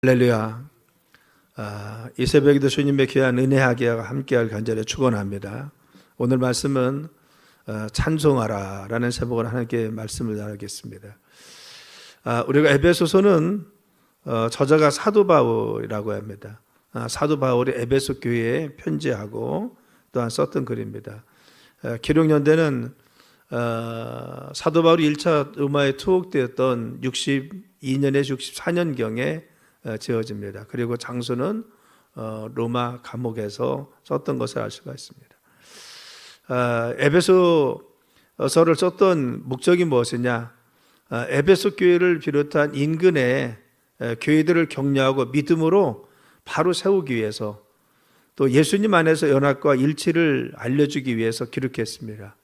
할렐루야. 이 새벽에도 주님의 귀한 은혜하게 함께할 간절히 축원합니다. 오늘 말씀은 찬송하라 라는 제목으로 하나님께 말씀을 나누겠습니다. 우리가 에베소서는 저자가 사도 바울이라고 합니다. 사도 바울이 에베소 교회에 편지하고 또한 썼던 글입니다. 기록 연대는 사도 바울이 1차 로마에 투옥되었던 62년에서 64년경에 지어집니다. 그리고 장소는 로마 감옥에서 썼던 것을 알 수가 있습니다. 에베소서를 썼던 목적이 무엇이냐? 에베소 교회를 비롯한 인근의 교회들을 격려하고 믿음으로 바로 세우기 위해서, 또 예수님 안에서 연합과 일치를 알려주기 위해서 기록했습니다.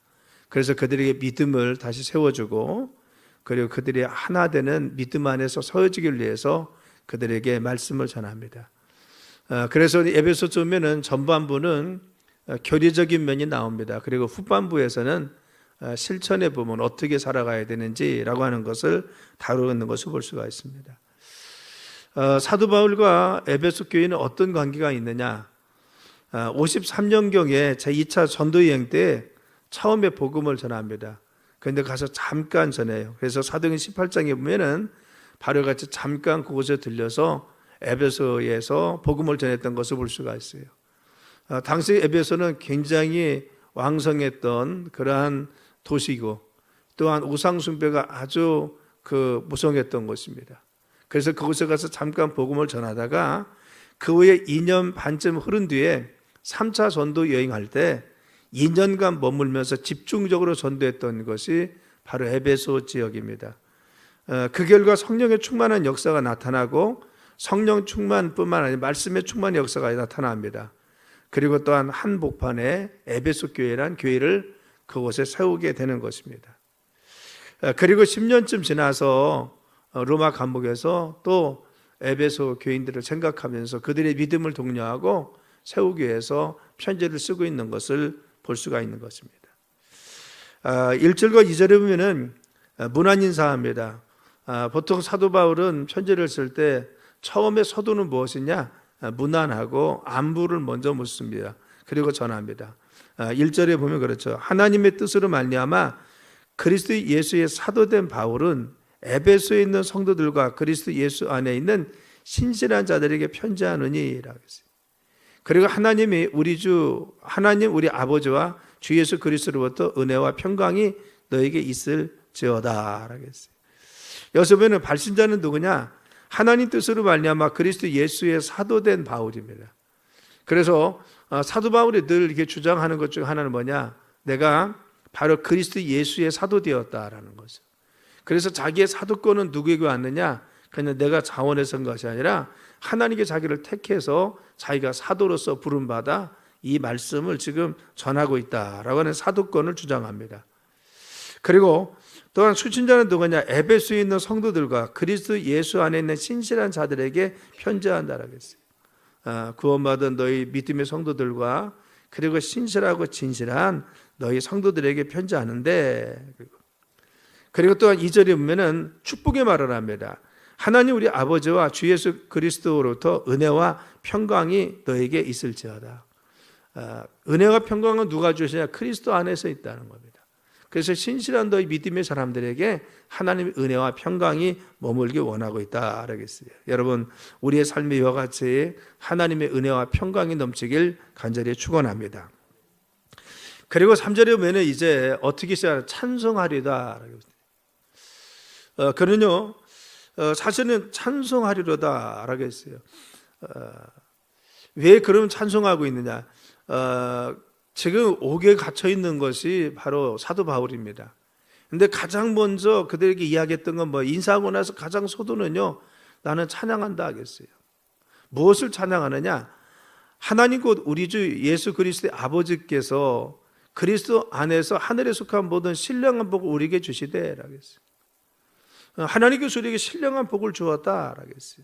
그래서 그들에게 믿음을 다시 세워주고, 그리고 그들이 하나 되는 믿음 안에서 서어지기를 위해서 그들에게 말씀을 전합니다. 그래서 에베소서 보면은 전반부는 교리적인 면이 나옵니다. 그리고 후반부에서는 실천해 보면 어떻게 살아가야 되는지라고 하는 것을 다루는 것을 볼 수가 있습니다. 사도 바울과 에베소 교회는 어떤 관계가 있느냐? 53년경에 제2차 전도여행 때 처음에 복음을 전합니다. 그런데 가서 잠깐 전해요. 그래서 사도행전 18장에 보면은 바로 같이 잠깐 그곳에 들려서 에베소에서 복음을 전했던 것을 볼 수가 있어요. 당시 에베소는 굉장히 왕성했던 그러한 도시이고, 또한 우상 숭배가 아주 무성했던 곳입니다. 그래서 그곳에 가서 잠깐 복음을 전하다가 그 후에 2년 반쯤 흐른 뒤에 3차 전도 여행할 때 2년간 머물면서 집중적으로 전도했던 것이 바로 에베소 지역입니다. 그 결과 성령의 충만한 역사가 나타나고, 성령 충만뿐만 아니라 말씀의 충만한 역사가 나타납니다. 그리고 또한 한복판에 에베소 교회란 교회를 그곳에 세우게 되는 것입니다. 그리고 10년쯤 지나서 로마 감옥에서 또 에베소 교인들을 생각하면서 그들의 믿음을 독려하고 세우기 위해서 편지를 쓰고 있는 것을 볼 수가 있는 것입니다. 1절과 2절에 보면은 문안 인사합니다. 보통 사도 바울은 편지를 쓸 때 처음에 서두는 무엇이냐? 문안하고 안부를 먼저 묻습니다. 그리고 전합니다. 1절에 보면 그렇죠. 하나님의 뜻으로 말미암아 그리스도 예수의 사도된 바울은 에베소에 있는 성도들과 그리스도 예수 안에 있는 신실한 자들에게 편지하느니라고 했어요. 그리고 하나님 우리 아버지와 주 예수 그리스도로부터 은혜와 평강이 너에게 있을지어다라고 했어요. 여기서 보면 발신자는 누구냐? 하나님 뜻으로 말미암아 그리스도 예수의 사도된 바울입니다. 그래서 사도 바울이 늘 이렇게 주장하는 것 중 하나는 뭐냐? 내가 바로 그리스도 예수의 사도 되었다라는 거죠. 그래서 자기의 사도권은 누구에게 왔느냐? 그냥 내가 자원해서 한 것이 아니라 하나님께 자기를 택해서 자기가 사도로서 부름받아 이 말씀을 지금 전하고 있다라고 하는 사도권을 주장합니다. 그리고 또한 수친자는 누구냐? 에베소에 있는 성도들과 그리스도 예수 안에 있는 신실한 자들에게 편지한다라고 했어요. 구원받은 너희 믿음의 성도들과 그리고 신실하고 진실한 너희 성도들에게 편지하는데, 그리고 또한 2절에 보면은 축복의 말을 합니다. 하나님 우리 아버지와 주 예수 그리스도로부터 은혜와 평강이 너에게 있을지어다. 은혜와 평강은 누가 주시냐? 그리스도 안에서 있다는 겁니다. 그래서 신실한 너희 믿음의 사람들에게 하나님의 은혜와 평강이 머물기 원하고 있다라고 했어요. 여러분, 우리의 삶이 이와 같이 하나님의 은혜와 평강이 넘치길 간절히 축원합니다. 그리고 3절에 보면 이제 어떻게 시작하냐? 찬송하리다라고 했어요. 그는요, 사실은 찬송하리로다라고 했어요. 왜 그럼 찬송하고 있느냐? 지금 옥에 갇혀 있는 것이 바로 사도 바울입니다. 근데 가장 먼저 그들에게 이야기했던 건 인사하고 나서 가장 소도는요, 나는 찬양한다 하겠어요. 무엇을 찬양하느냐? 하나님 곧 우리 주 예수 그리스도의 아버지께서 그리스도 안에서 하늘에 속한 모든 신령한 복을 우리에게 주시되라고 했어요. 하나님께서 우리에게 신령한 복을 주었다라고 했어요.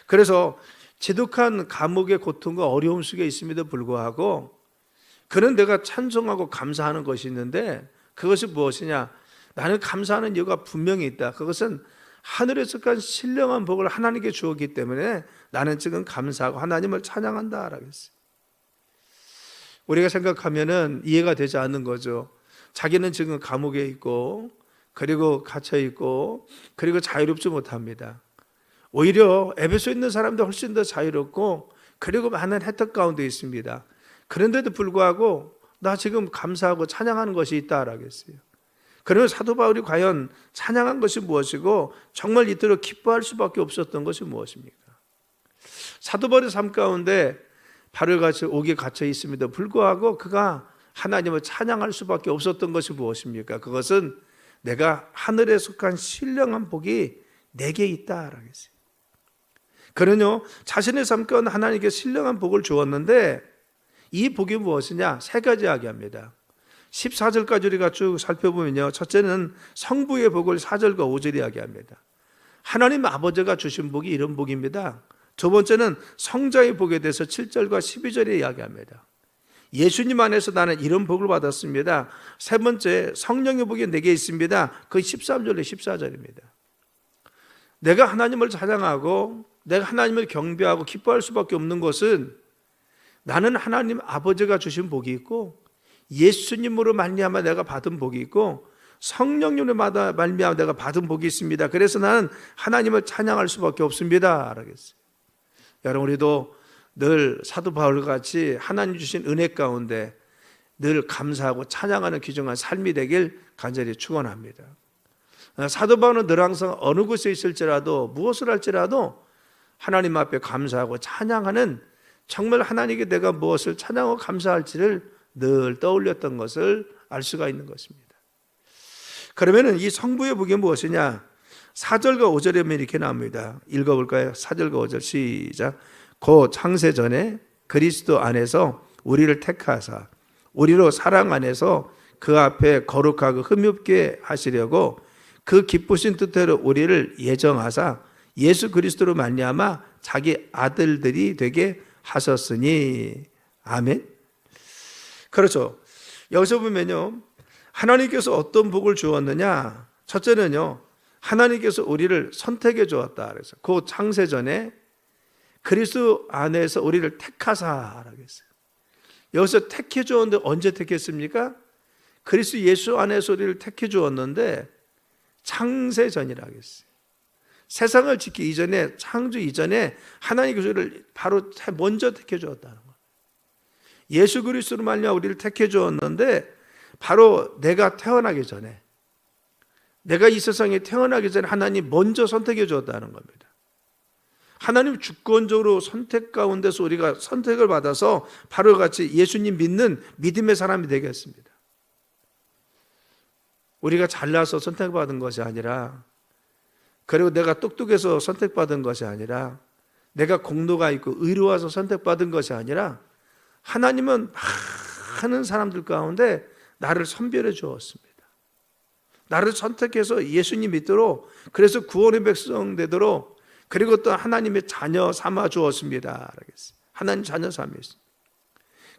그래서 지독한 감옥의 고통과 어려움 속에 있음에도 불구하고 그는 내가 찬송하고 감사하는 것이 있는데, 그것이 무엇이냐? 나는 감사하는 이유가 분명히 있다. 그것은 하늘에 속한 신령한 복을 하나님께 주었기 때문에 나는 지금 감사하고 하나님을 찬양한다 라고 했어요. 우리가 생각하면은 이해가 되지 않는 거죠. 자기는 지금 감옥에 있고 그리고 갇혀 있고 그리고 자유롭지 못합니다. 오히려 에베소에 있는 사람도 훨씬 더 자유롭고 그리고 많은 혜택 가운데 있습니다. 그런데도 불구하고 나 지금 감사하고 찬양하는 것이 있다라고 했어요. 그러면 사도 바울이 과연 찬양한 것이 무엇이고 정말 이토록 기뻐할 수밖에 없었던 것이 무엇입니까? 사도 바울의 삶 가운데 바울같이 옥에 갇혀 있음에도 불구하고 그가 하나님을 찬양할 수밖에 없었던 것이 무엇입니까? 그것은 내가 하늘에 속한 신령한 복이 내게 있다라고 했어요. 그는요 자신의 삶 가운데 하나님께 신령한 복을 주었는데 이 복이 무엇이냐? 세 가지 이야기합니다. 14절까지 우리가 쭉 살펴보면요, 첫째는 성부의 복을 4절과 5절 이야기합니다. 하나님 아버지가 주신 복이 이런 복입니다. 두 번째는 성자의 복에 대해서 7절과 12절에 이야기합니다. 예수님 안에서 나는 이런 복을 받았습니다. 세 번째, 성령의 복이 내게 있습니다. 그 13절로 14절입니다. 내가 하나님을 찬양하고 내가 하나님을 경배하고 기뻐할 수밖에 없는 것은 나는 하나님 아버지가 주신 복이 있고 예수님으로 말미암아 내가 받은 복이 있고 성령님으로 말미암아 내가 받은 복이 있습니다. 그래서 나는 하나님을 찬양할 수밖에 없습니다 라고 했어요. 여러분, 우리도 늘 사도 바울과 같이 하나님 주신 은혜 가운데 늘 감사하고 찬양하는 귀중한 삶이 되길 간절히 축원합니다. 사도 바울은 늘 항상 어느 곳에 있을지라도 무엇을 할지라도 하나님 앞에 감사하고 찬양하는, 정말 하나님께 내가 무엇을 찬양하고 감사할지를 늘 떠올렸던 것을 알 수가 있는 것입니다. 그러면 이 성부의 복이 무엇이냐? 4절과 5절에 보면 이렇게 나옵니다. 읽어볼까요? 4절과 5절 시작. 곧 창세 전에 그리스도 안에서 우리를 택하사 우리로 사랑 안에서 그 앞에 거룩하고 흠이 없게 하시려고 그 기쁘신 뜻대로 우리를 예정하사 예수 그리스도로 말미암아 자기 아들들이 되게 하셨으니. 아멘. 그렇죠. 여기서 보면요, 하나님께서 어떤 복을 주었느냐? 첫째는요, 하나님께서 우리를 선택해 주었다. 그래서 그 창세 전에 그리스도 안에서 우리를 택하사라고 했어요. 여기서 택해 주었는데 언제 택했습니까? 그리스도 예수 안에서 우리를 택해 주었는데 창세 전이라고 했어요. 세상을 짓기 이전에, 창조 이전에 하나님께서 우리를 바로 먼저 택해 주었다는 거예요. 예수 그리스도로 말미암아 우리를 택해 주었는데 바로 내가 태어나기 전에, 내가 이 세상에 태어나기 전에 하나님 먼저 선택해 주었다는 겁니다. 하나님 주권적으로 선택 가운데서 우리가 선택을 받아서 바로 같이 예수님 믿는 믿음의 사람이 되겠습니다. 우리가 잘나서 선택받은 것이 아니라, 그리고 내가 똑똑해서 선택받은 것이 아니라, 내가 공로가 있고 의로워서 선택받은 것이 아니라 하나님은 많은 사람들 가운데 나를 선별해 주었습니다. 나를 선택해서 예수님 믿도록, 그래서 구원의 백성 되도록, 그리고 또 하나님의 자녀 삼아 주었습니다. 하나님 자녀 삼았습니다.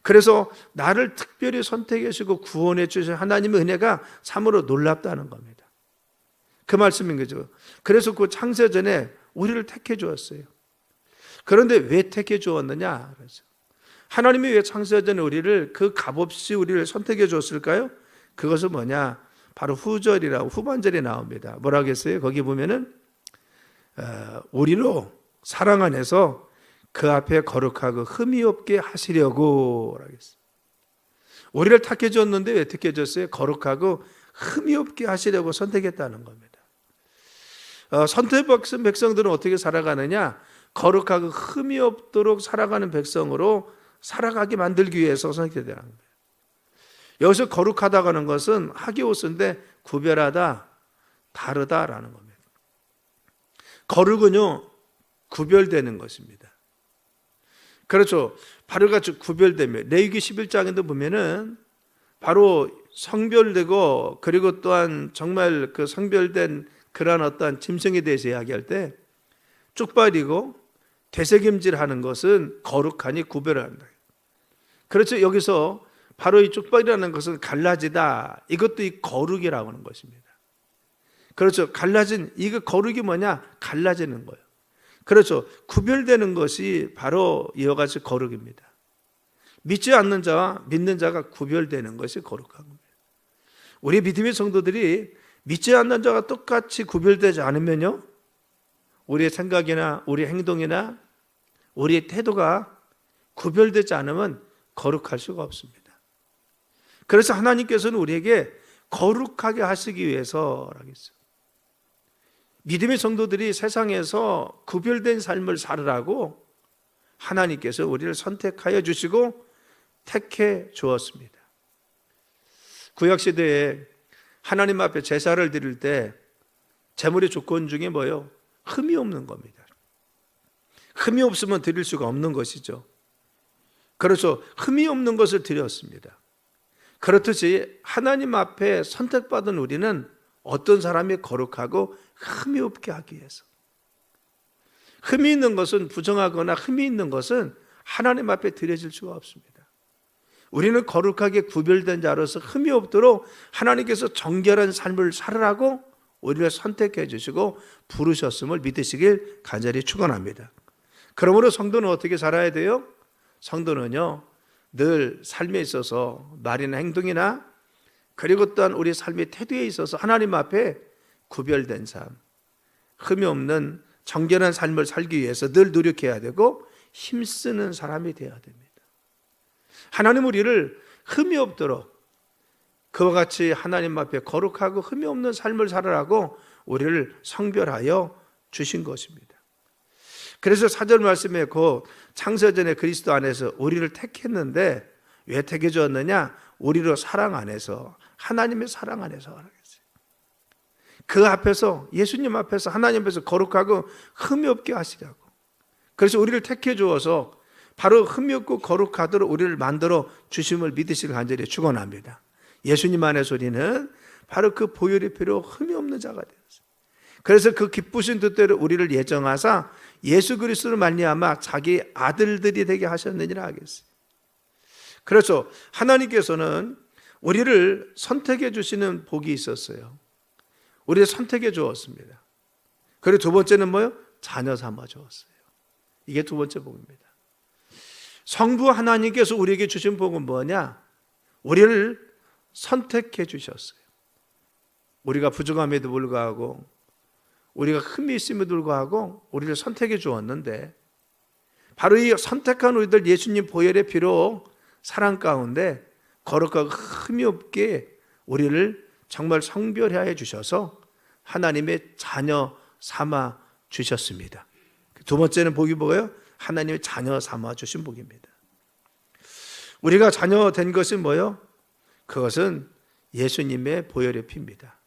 그래서 나를 특별히 선택해 주시고 구원해 주신 하나님의 은혜가 참으로 놀랍다는 겁니다. 그 말씀인 거죠. 그래서 그 창세 전에 우리를 택해 주었어요. 그런데 왜 택해 주었느냐? 하나님이 왜 창세 전에 우리를 그 값없이 우리를 선택해 줬을까요? 그것은 뭐냐? 바로 후절이라고 후반절에 나옵니다. 뭐라고 했어요? 거기 보면은 우리로 사랑 안에서 그 앞에 거룩하고 흠이 없게 하시려고 라고 했어요. 우리를 택해 줬는데 왜 택해 줬어요? 거룩하고 흠이 없게 하시려고 선택했다는 겁니다. 선택받은 백성들은 어떻게 살아가느냐? 거룩하고 흠이 없도록 살아가는 백성으로 살아가게 만들기 위해서 선택되는 거예요. 여기서 거룩하다고 하는 것은 하기오스인데 구별하다, 다르다라는 겁니다. 거룩은요, 구별되는 것입니다. 그렇죠. 바로 같이 구별되며, 레위기 11장에도 보면은 바로 성별되고, 그리고 또한 정말 그 성별된 그러한 어떠한 짐승에 대해서 이야기할 때 쪽발이고 되새김질하는 것은 거룩하니 구별을 한다. 그렇죠. 여기서 바로 이 쪽발이라는 것은 갈라지다, 이것도 이 거룩이라고 하는 것입니다. 그렇죠. 갈라진, 이거 거룩이 뭐냐? 갈라지는 거예요. 그렇죠. 구별되는 것이 바로 이와 같이 거룩입니다. 믿지 않는 자와 믿는 자가 구별되는 것이 거룩한 겁니다. 우리 믿음의 성도들이 믿지 않는 자가 똑같이 구별되지 않으면요, 우리의 생각이나 우리 행동이나 우리의 태도가 구별되지 않으면 거룩할 수가 없습니다. 그래서 하나님께서는 우리에게 거룩하게 하시기 위해서라고 했어요. 믿음의 성도들이 세상에서 구별된 삶을 살으라고 하나님께서 우리를 선택하여 주시고 택해 주었습니다. 구약시대에 하나님 앞에 제사를 드릴 때 제물의 조건 중에 뭐예요? 흠이 없는 겁니다. 흠이 없으면 드릴 수가 없는 것이죠. 그래서 흠이 없는 것을 드렸습니다. 그렇듯이 하나님 앞에 선택받은 우리는 어떤 사람이 거룩하고 흠이 없게 하기 위해서, 흠이 있는 것은, 부정하거나 흠이 있는 것은 하나님 앞에 드려질 수가 없습니다. 우리는 거룩하게 구별된 자로서 흠이 없도록 하나님께서 정결한 삶을 살으라고 우리를 선택해 주시고 부르셨음을 믿으시길 간절히 축원합니다. 그러므로 성도는 어떻게 살아야 돼요? 성도는요, 늘 삶에 있어서 말이나 행동이나 그리고 또한 우리 삶의 태도에 있어서 하나님 앞에 구별된 삶, 흠이 없는 정결한 삶을 살기 위해서 늘 노력해야 되고 힘쓰는 사람이 되어야 됩니다. 하나님 우리를 흠이 없도록 그와 같이 하나님 앞에 거룩하고 흠이 없는 삶을 살으라고 우리를 성별하여 주신 것입니다. 그래서 4절 말씀에 그 창세전에 그리스도 안에서 우리를 택했는데 왜 택해 주었느냐? 우리로 사랑 안에서, 하나님의 사랑 안에서 하라고 했어요. 그 앞에서, 예수님 앞에서, 하나님 앞에서 거룩하고 흠이 없게 하시라고. 그래서 우리를 택해 주어서 바로 흠이 없고 거룩하도록 우리를 만들어 주심을 믿으시길 간절히 축원합니다. 예수님 안에서 우리는 바로 그 보혈의 피로 흠이 없는 자가 되었어요. 그래서 그 기쁘신 뜻대로 우리를 예정하사 예수 그리스도를 말미암아 자기 아들들이 되게 하셨느니라 하겠어요. 그래서 하나님께서는 우리를 선택해 주시는 복이 있었어요. 우리를 선택해 주었습니다. 그리고 두 번째는 뭐예요? 자녀 삼아 주었어요. 이게 두 번째 복입니다. 성부 하나님께서 우리에게 주신 복은 뭐냐? 우리를 선택해 주셨어요. 우리가 부족함에도 불구하고, 우리가 흠이 있음에도 불구하고 우리를 선택해 주었는데, 바로 이 선택한 우리들 예수님 보혈의 피로 사랑 가운데 거룩하고 흠이 없게 우리를 정말 성별하여 주셔서 하나님의 자녀 삼아 주셨습니다. 두 번째는 복이 뭐예요? 하나님의 자녀 삼아 주신 복입니다. 우리가 자녀 된 것이 뭐예요? 그것은 예수님의 보혈의 피입니다.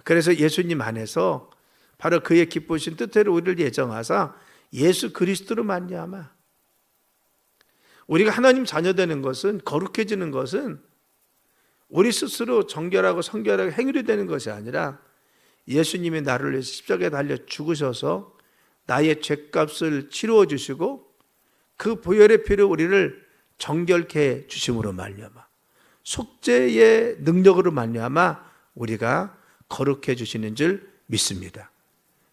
그래서 예수님 안에서 바로 그의 기쁘신 뜻대로 우리를 예정하사 예수 그리스도로 말미암아 우리가 하나님 자녀 되는 것은, 거룩해지는 것은 우리 스스로 정결하고 성결하고 행위로 되는 것이 아니라 예수님이 나를 위해서 십자가에 달려 죽으셔서 나의 죄값을 치루어 주시고 그 보혈의 피로 우리를 정결케 해 주심으로 말미암아, 속죄의 능력으로 말미암아 우리가 거룩해 주시는 줄 믿습니다.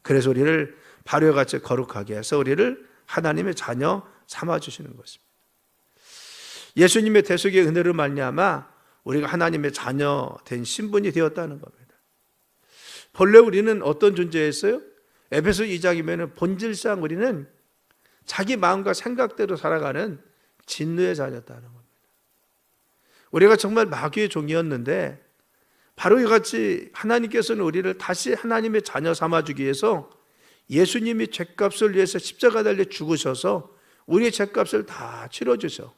그래서 우리를 바로와 같이 거룩하게 해서 우리를 하나님의 자녀 삼아 주시는 것입니다. 예수님의 대속의 은혜로 말미암아 우리가 하나님의 자녀 된 신분이 되었다는 겁니다. 본래 우리는 어떤 존재였어요? 에베소 2장이면 본질상 우리는 자기 마음과 생각대로 살아가는 진노의 자녀였다는 겁니다. 우리가 정말 마귀의 종이었는데 바로 이같이 하나님께서는 우리를 다시 하나님의 자녀 삼아주기 위해서 예수님이 죄값을 위해서 십자가 달려 죽으셔서 우리의 죄값을 다 치러주셔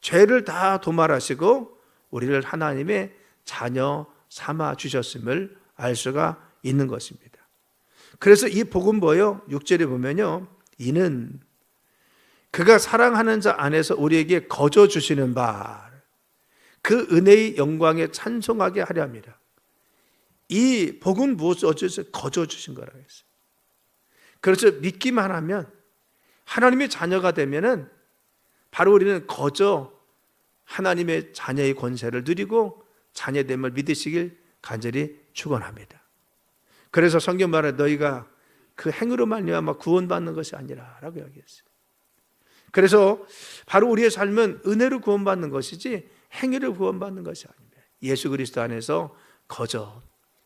죄를 다 도말하시고 우리를 하나님의 자녀 삼아 주셨음을 알 수가 있는 것입니다. 그래서 이 복음 뭐예요? 6절에 보면요, 이는 그가 사랑하는 자 안에서 우리에게 거저 주시는 바 그 은혜의 영광에 찬송하게 하려 함이라. 이 복은 무엇을 어째서 거저 주신 거라고 했어요. 그래서 믿기만 하면, 하나님의 자녀가 되면은 바로 우리는 거저 하나님의 자녀의 권세를 누리고 자녀됨을 믿으시길 간절히 축원합니다. 그래서 성경 말에 너희가 그 행으로 말미암아 구원받는 것이 아니라라고 이야기했어요. 그래서 바로 우리의 삶은 은혜로 구원받는 것이지 행위로 구원받는 것이 아닙니다. 예수 그리스도 안에서 거저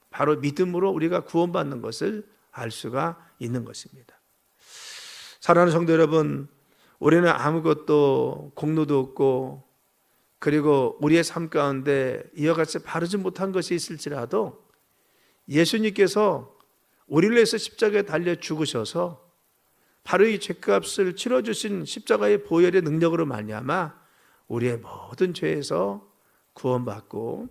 바로 믿음으로 우리가 구원받는 것을 알 수가 있는 것입니다. 사랑하는 성도 여러분, 우리는 아무것도 공로도 없고 그리고 우리의 삶 가운데 이와 같이 바르지 못한 것이 있을지라도 예수님께서 우리를 위해서 십자가에 달려 죽으셔서 바로 이 죄값을 치러주신 십자가의 보혈의 능력으로 말미암아 우리의 모든 죄에서 구원받고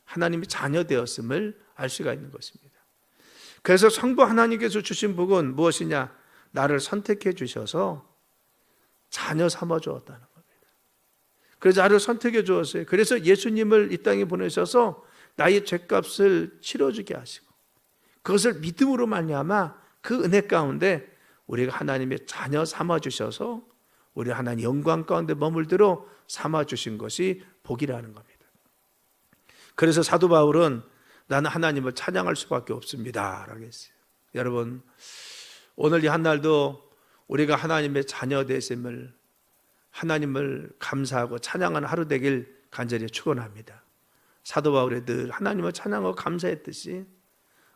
하나님의 자녀 되었음을 알 수가 있는 것입니다. 그래서 성부 하나님께서 주신 복은 무엇이냐? 나를 선택해 주셔서 자녀 삼아 주었다는 겁니다. 그래서 나를 선택해 주었어요. 그래서 예수님을 이 땅에 보내셔서 나의 죄값을 치러주게 하시고 그것을 믿음으로 말미암아 그 은혜 가운데 우리가 하나님의 자녀 삼아 주셔서 우리 하나님 영광 가운데 머물도록 삼아 주신 것이 복이라는 겁니다. 그래서 사도 바울은 나는 하나님을 찬양할 수밖에 없습니다 라고 했어요. 여러분, 오늘 이 한날도 우리가 하나님의 자녀 되심을, 하나님을 감사하고 찬양하는 하루 되길 간절히 축원합니다. 사도 바울이 늘 하나님을 찬양하고 감사했듯이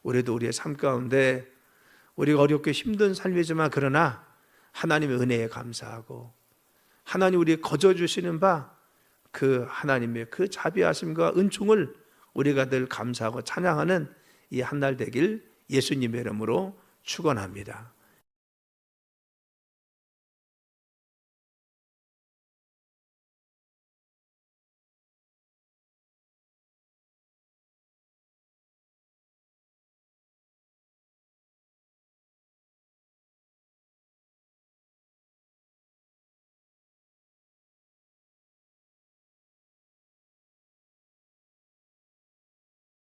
우리도 우리의 삶 가운데 우리가 어렵게 힘든 삶이지만 그러나 하나님의 은혜에 감사하고 하나님 우리에 거저 주시는 바 그 하나님의 그 자비하심과 은총을 우리가 늘 감사하고 찬양하는 이 한날 되길 예수님의 이름으로 축원합니다.